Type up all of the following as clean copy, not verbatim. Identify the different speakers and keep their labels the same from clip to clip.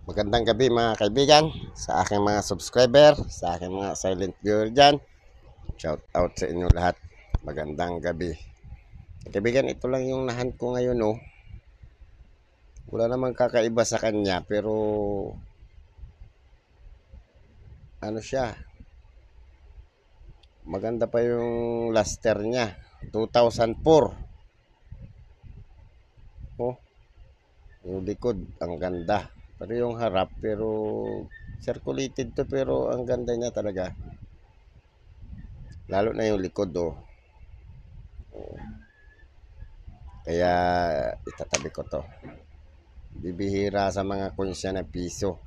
Speaker 1: Magandang gabi mga kaibigan, sa aking mga subscriber, sa aking mga silent viewer dyan. Shout out sa inyo lahat. Magandang gabi. Kaibigan, ito lang yung nahan ko ngayon, oh. Wala namang kakaiba sa kanya, pero ano siya, maganda pa yung luster niya. 2004. Oh, yung likod, ang ganda. Pero yung harap, pero circulated to, pero ang ganda niya talaga. Lalo na yung likod, oh. Kaya itatabi ko to. Bibihira sa mga konsya na piso.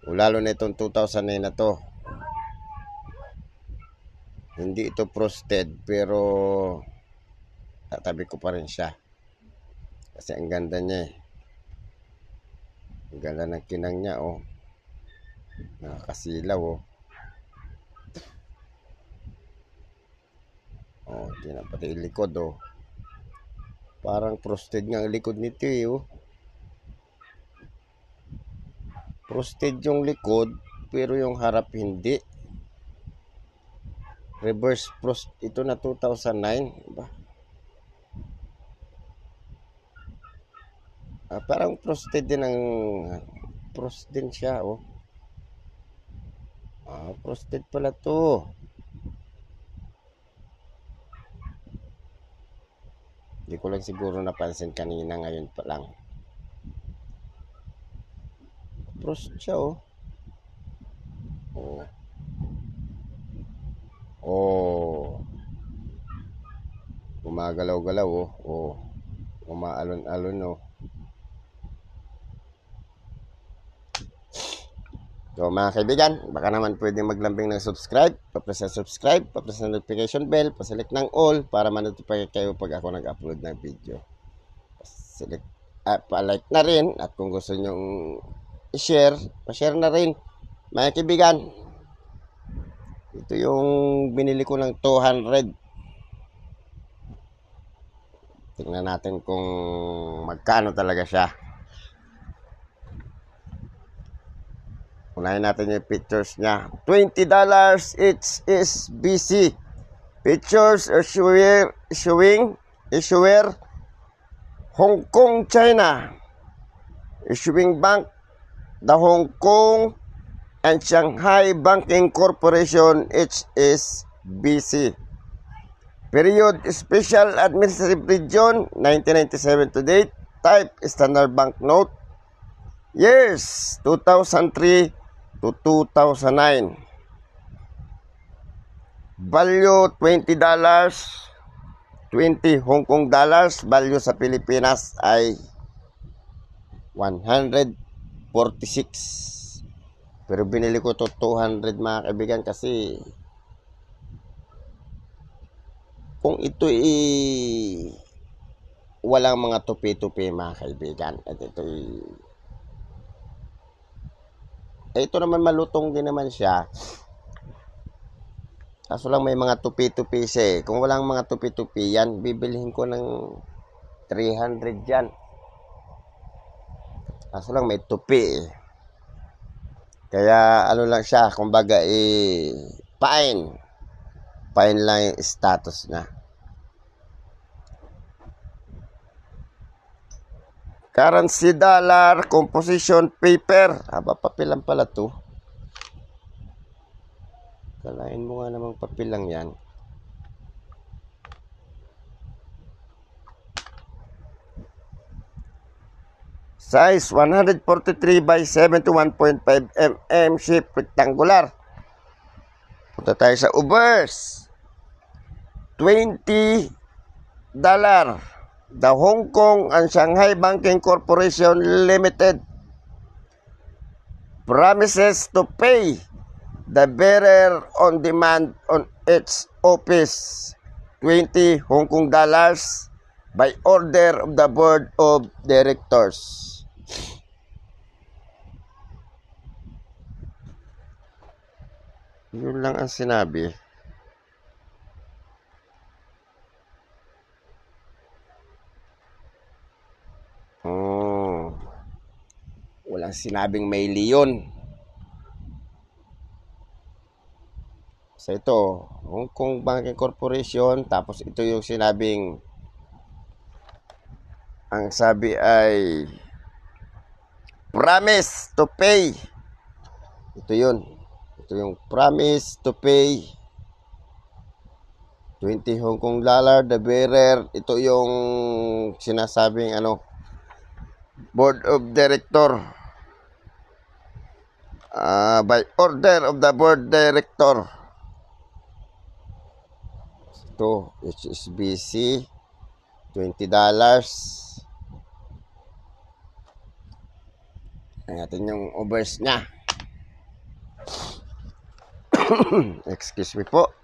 Speaker 1: Lalo na itong 2009 na to. Hindi ito frosted pero tatabi ko pa rin siya. Kasi ang ganda niya eh. Ang ganda ng kinang niya oh. Nakakasilaw oh. Oh, tingnan pati yung likod oh. Parang frosted nga ang likod nito eh oh. Frosted yung likod pero yung harap hindi. Reverse frost ito na 2009 ba? Parang frosted din ang frost din siya oh. Frosted pala to. Hindi ko lang siguro napansin kanina, ngayon pa lang. Frost siya oh. Oh. Oh. Gumagalaw-galaw oh. Oh. Umaalon-alon oh. So mga kaibigan, baka naman pwedeng maglambing ng subscribe, papress na subscribe, papress na notification bell, paselect ng all para ma-notify kayo pag ako nag-upload ng video. Select, pa-like na rin at kung gusto nyong i-share, pa-share na rin. Mga kaibigan, ito yung binili ko ng 200. Tingnan natin kung magkano talaga siya. Unahin natin yung pictures niya. $20 each is BC. Pictures are issuer Hong Kong, China. Issuing bank, the Hong Kong and Shanghai Banking Corporation, each is BC. Period, Special Administrative Region, 1997 to date. Type, Standard Banknote. Years, 2003 to 2009. Value, $20. 20 Hong Kong dollars. Value sa Pilipinas ay 146. Pero binili ko to 200 mga kaibigan kasi kung ito walang mga tupi-tupi mga kaibigan at ito naman malutong din naman siya, kaso lang may mga tupi-tupi siya eh. Kung walang mga tupi-tupi yan, bibilihin ko ng 300 yan, kaso lang may tupi eh. Kaya ano lang siya, kumbaga fine lang yung status na. Currency dollar, composition paper. Papilang pala to. Kalain mo nga namang papilang yan. Size 143 by 71.5 mm, shape rectangular. Punta tayo sa Ubers. $20. The Hong Kong and Shanghai Banking Corporation Limited promises to pay the bearer on demand on its office 20 Hong Kong dollars by order of the board of directors. Yun lang ang sinabi. walang sinabing may leon. So ito, Hong Kong Banking Corporation, tapos ito yung sinabing, ang sabi ay promise to pay. Ito yun. Ito yung promise to pay 20 Hong Kong dollar the bearer. Ito yung sinasabing board of director, by order of the board director. Ito HSBC $20. Tingnan natin yung overs nya. Excuse me po.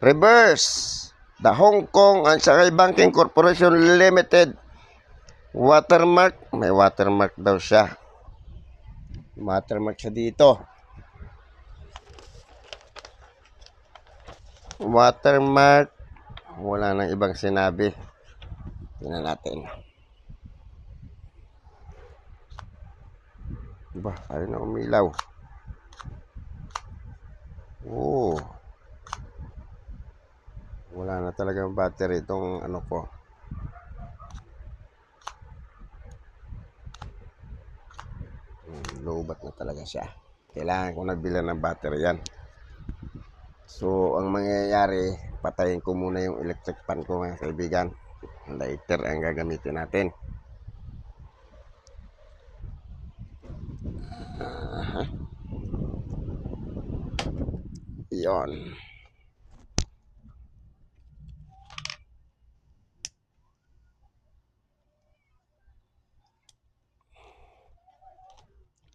Speaker 1: Reverse, the Hong Kong and Shanghai Banking Corporation Limited watermark. May watermark daw siya. Watermark siya dito. Watermark. Wala nang ibang sinabi. Tingnan natin. Diba? Ayaw na umilaw. Oh. Wala na talagang battery itong ko. Low-bat na talaga siya. Kailangan ko nagbilan ng battery yan. So, ang mangyayari, patayin ko muna yung electric fan ko, mga kaibigan. Lighter ang gagamitin natin. Yon.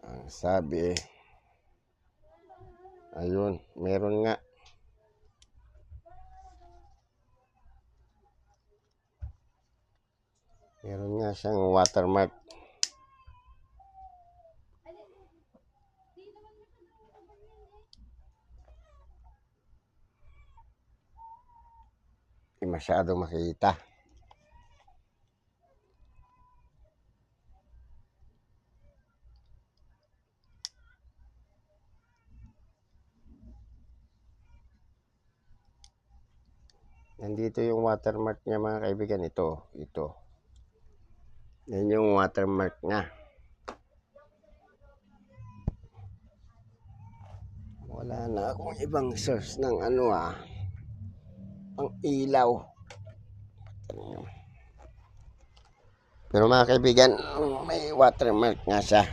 Speaker 1: Ang sabi, ayun, meron nga. Meron nga siyang watermark. Hindi masyadong makita. Nandito yung watermark niya, mga kaibigan. Ito. Yan yung watermark niya. Wala na akong ibang source ng pang ilaw. Pero mga kaibigan, may watermark nga siya.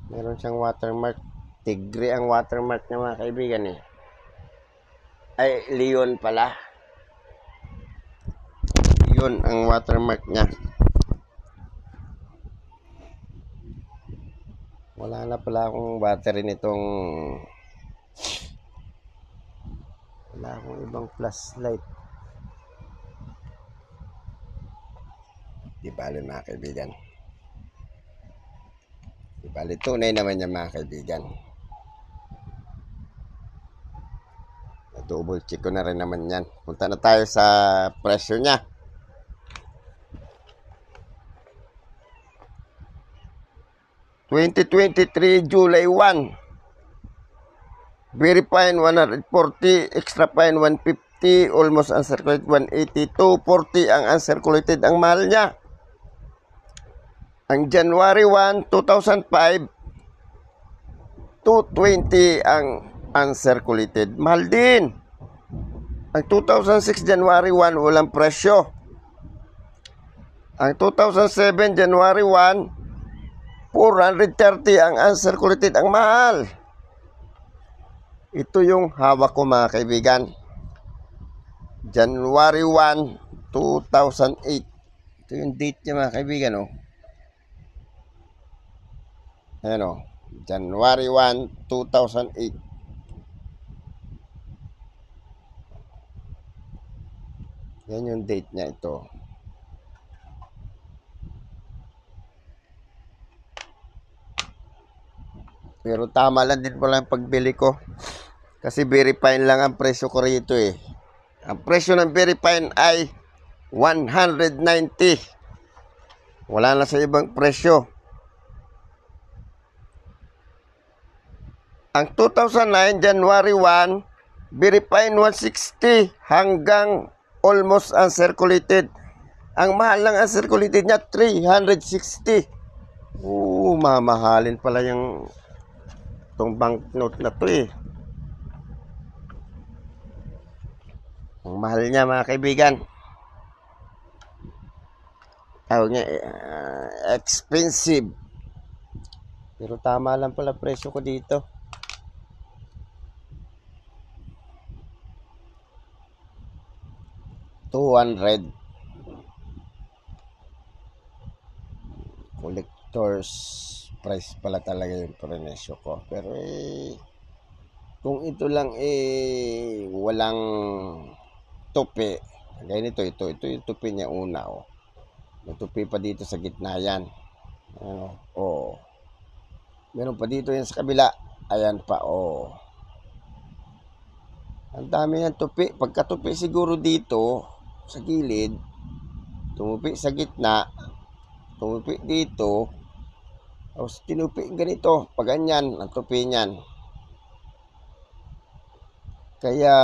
Speaker 1: Meron siyang watermark. Tigre ang watermark niya, mga kaibigan eh. Ay, leon pala. Yun ang watermark niya. Wala na pala akong battery nitong. Wala akong ibang flashlight. Di bali, mga kaibigan. Di bali, tunay naman yan, mga kaibigan. Double check ko na rin naman yan. Punta na tayo sa presyo niya. July 1. Very fine 140, extra fine 150, almost uncirculated 180, 240 ang uncirculated. Ang mahal niya. Ang January 1, 2005, 220 ang uncirculated. Mahal din. Ang 2006 January 1, walang presyo. Ang 2007 January 1, 430 ang uncirculated. Ang mahal. Ito yung hawak ko, mga kaibigan. January 1, 2008. Ito yung date niya, mga kaibigan, oh. Ayan, oh. January 1, 2008. Yan yung date niya, ito. Pero tama lang din pala ang pagbili ko. Kasi very fine lang ang presyo ko rito eh. Ang presyo ng very fine ay 190. Wala na sa ibang presyo. Ang 2009, January 1, very fine 160 hanggang almost uncirculated. Ang mahal lang uncirculated niya, 360. Mamahalin pala yung itong banknote na to eh. Ang mahal niya mga kaibigan. Tawag niya, expensive. Pero tama lang pala presyo ko dito. $200. Collector's price pala talaga yung presyo ko. Pero kung ito lang walang tupi. Gaya nito, ito yung tupi niya una. Oh. May tupi pa dito sa gitna yan. Meron pa dito yan sa kabila. Ayan pa, Ang dami ng tupi. Pagkatupi siguro dito, sa gilid, tumupi sa gitna, tumupi dito, tapos tinupi ganito, pag ganyan, ang tupi niyan. Kaya,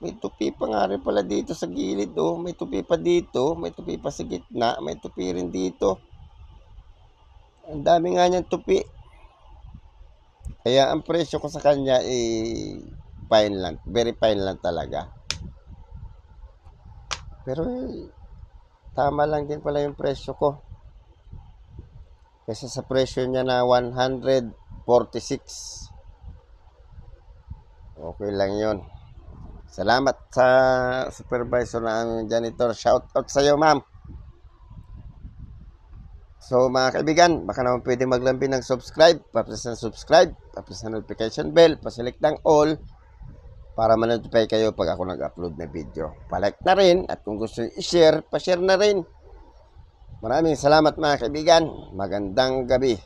Speaker 1: may tupi pa nga rin pala dito sa gilid, may tupi pa dito, may tupi pa sa gitna, may tupi rin dito. Ang dami nga niyang tupi. Kaya ang presyo ko sa kanya fine lang, very fine lang talaga. Pero tama lang din pala yung presyo ko. Kasi sa presyo niya na 146. Okay lang yun. Salamat sa supervisor na aming janitor. Shout out sa iyo, ma'am. So mga kaibigan, baka naman pwede maglambing ng subscribe, pa-press ng subscribe, pa-press ng notification bell, pa-select ng all para ma-notify kayo pag ako nag-upload na video. Pa-like na rin at kung gusto nyo i-share, pa-share na rin. Maraming salamat mga kaibigan. Magandang gabi.